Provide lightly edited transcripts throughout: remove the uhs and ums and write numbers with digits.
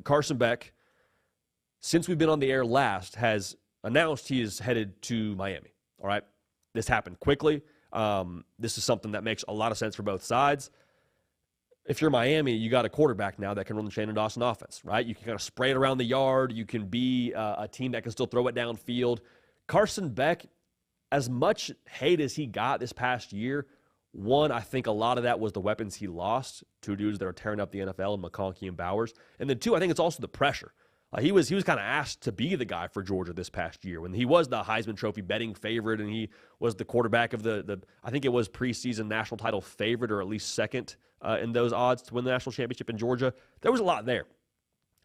Carson Beck, since we've been on the air last, has announced he is headed to Miami. All right? This happened quickly. This is something that makes a lot of sense for both sides. If you're Miami, you got a quarterback now that can run the Shannon Dawson offense, right? You can kind of spray it around the yard. You can be a team that can still throw it downfield. Carson Beck, as much hate as he got this past year, one, I think a lot of that was the weapons he lost. Two dudes that are tearing up the NFL, in McConkey and Bowers. And then two, I think it's also the pressure. He was kind of asked to be the guy for Georgia this past year when he was the Heisman Trophy betting favorite, and he was the quarterback of the I think it was preseason national title favorite, or at least second in those odds to win the national championship in Georgia. There was a lot there.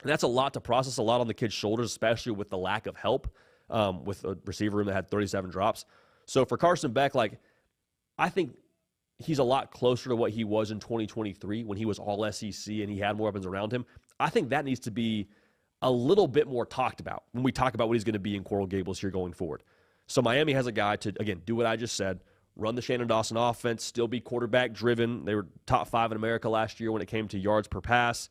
And that's a lot to process, a lot on the kid's shoulders, especially with the lack of help with a receiver room that had 37 drops. So for Carson Beck, I think he's a lot closer to what he was in 2023 when he was all SEC and he had more weapons around him. I think that needs to be a little bit more talked about when we talk about what he's going to be in Coral Gables here going forward. So Miami has a guy to, again, do what I just said, run the Shannon Dawson offense, still be quarterback driven. They were top 5 in America last year when it came to yards per pass,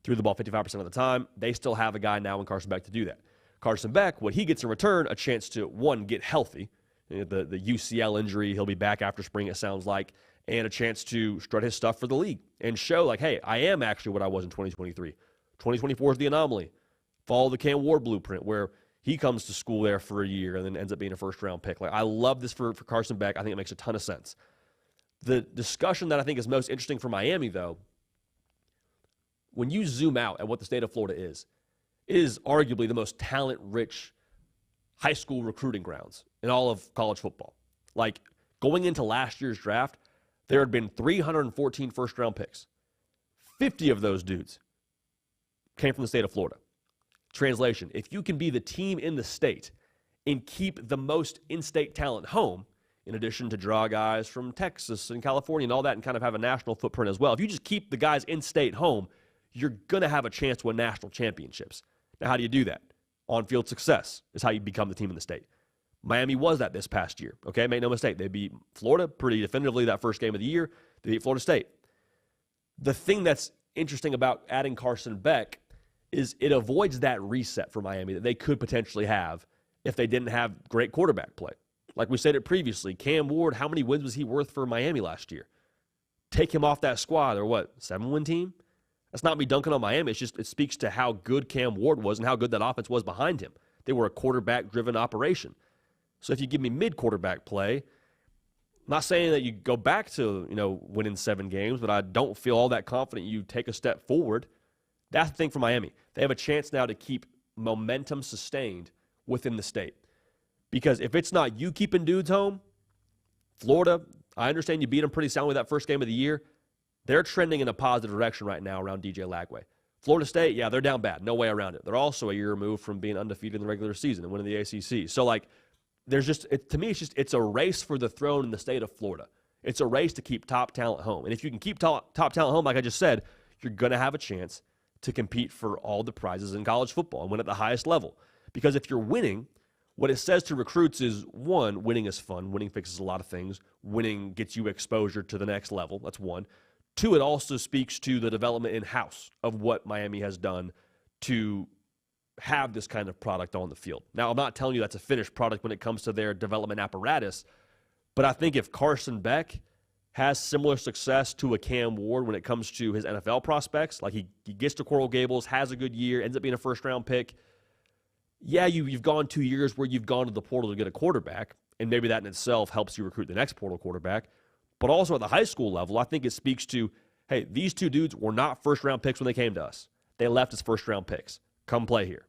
threw the ball 55% of the time. They still have a guy now in Carson Beck to do that. Carson Beck, what he gets in return, a chance to, one, get healthy. The UCL injury, he'll be back after spring, it sounds like, and a chance to strut his stuff for the league and show, hey, I am actually what I was in 2023. 2024 is the anomaly. Follow the Cam Ward blueprint where he comes to school there for a year and then ends up being a first-round pick. I love this for Carson Beck. I think it makes a ton of sense. The discussion that I think is most interesting for Miami, though, when you zoom out at what the state of Florida is, it is arguably the most talent-rich high school recruiting grounds in all of college football. Going into last year's draft, there had been 314 first-round picks. 50 of those dudes came from the state of Florida. Translation, if you can be the team in the state and keep the most in-state talent home, in addition to draw guys from Texas and California and all that and kind of have a national footprint as well, if you just keep the guys in-state home, you're going to have a chance to win national championships. Now, how do you do that? On-field success is how you become the team in the state. Miami was that this past year, okay? Make no mistake. They beat Florida pretty definitively that first game of the year. They beat Florida State. The thing that's interesting about adding Carson Beck is it avoids that reset for Miami that they could potentially have if they didn't have great quarterback play. Like we said it previously, Cam Ward, how many wins was he worth for Miami last year? Take him off that squad, or what, 7-win team? That's not me dunking on Miami. It's just it speaks to how good Cam Ward was and how good that offense was behind him. They were a quarterback-driven operation. So if you give me mid-quarterback play, I'm not saying that you go back to, winning 7 games, but I don't feel all that confident you take a step forward. That's the thing for Miami. They have a chance now to keep momentum sustained within the state. Because if it's not you keeping dudes home, Florida, I understand you beat them pretty soundly that first game of the year. They're trending in a positive direction right now around DJ Lagway. Florida State, yeah, they're down bad. No way around it. They're also a year removed from being undefeated in the regular season and winning the ACC. So, there's just, to me, it's a race for the throne in the state of Florida. It's a race to keep top talent home. And if you can keep top talent home, like I just said, you're going to have a chance to compete for all the prizes in college football and win at the highest level. Because if you're winning, what it says to recruits is, one, winning is fun. Winning fixes a lot of things. Winning gets you exposure to the next level. That's one. Two, it also speaks to the development in-house of what Miami has done to have this kind of product on the field. Now, I'm not telling you that's a finished product when it comes to their development apparatus, but I think if Carson Beck has similar success to a Cam Ward when it comes to his NFL prospects, he gets to Coral Gables, has a good year, ends up being a first-round pick, yeah, you've gone 2 years where you've gone to the portal to get a quarterback, and maybe that in itself helps you recruit the next portal quarterback. But also at the high school level, I think it speaks to, hey, these two dudes were not first-round picks when they came to us. They left as first-round picks. Come play here.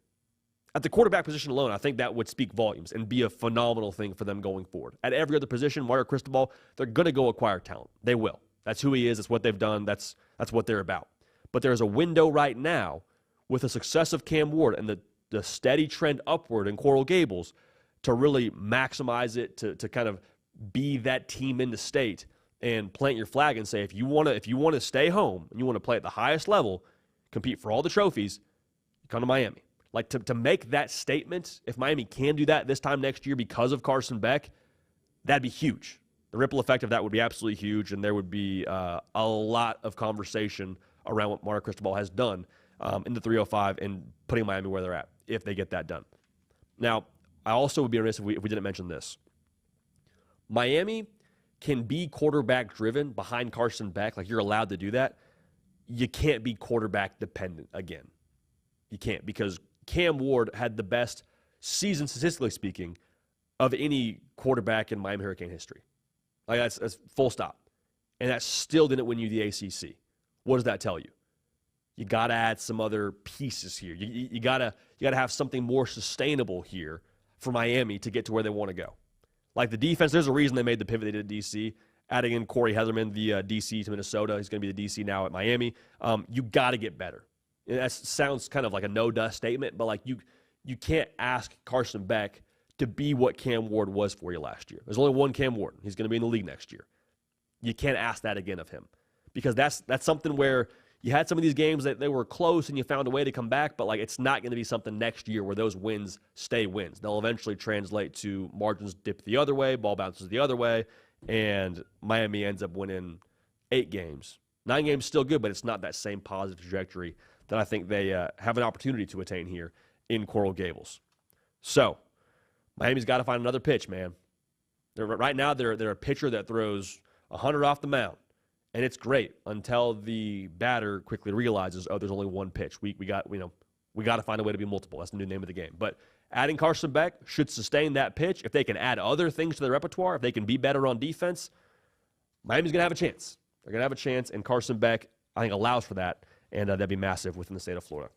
At the quarterback position alone, I think that would speak volumes and be a phenomenal thing for them going forward. At every other position, Mario Cristobal, they're going to go acquire talent. They will. That's who he is. That's what they've done. That's what they're about. But there's a window right now with the success of Cam Ward and the steady trend upward in Coral Gables to really maximize it, to kind of be that team in the state and plant your flag and say, if you want to stay home and you want to play at the highest level, compete for all the trophies, you come to Miami. To make that statement, if Miami can do that this time next year because of Carson Beck, that'd be huge. The ripple effect of that would be absolutely huge, and there would be a lot of conversation around what Mario Cristobal has done in the 305 and putting Miami where they're at if they get that done. Now, I also would be remiss if we didn't mention this. Miami can be quarterback driven behind Carson Beck. Like, you're allowed to do that. You can't be quarterback dependent again. You can't, because Cam Ward had the best season, statistically speaking, of any quarterback in Miami Hurricane history. Like, that's full stop. And that still didn't win you the ACC. What does that tell you? You got to add some other pieces here. You got to have something more sustainable here for Miami to get to where they want to go. Like the defense, there's a reason they made the pivot they did at DC, adding in Corey Heatherman, the DC to Minnesota. He's going to be the DC now at Miami. You got to get better. And that sounds kind of like a no-dust statement, but like you can't ask Carson Beck to be what Cam Ward was for you last year. There's only one Cam Ward. He's going to be in the league next year. You can't ask that again of him, because that's something where you had some of these games that they were close and you found a way to come back, but like it's not going to be something next year where those wins stay wins. They'll eventually translate to margins dip the other way, ball bounces the other way, and Miami ends up winning 8 games. 9 games still good, but it's not that same positive trajectory that I think they have an opportunity to attain here in Coral Gables. So Miami's got to find another pitch, man. Right now they're a pitcher that throws 100 off the mound. And it's great until the batter quickly realizes, oh, there's only one pitch. We got to find a way to be multiple. That's the new name of the game. But adding Carson Beck should sustain that pitch. If they can add other things to their repertoire, if they can be better on defense, Miami's going to have a chance. They're going to have a chance, and Carson Beck, I think, allows for that, and that'd be massive within the state of Florida.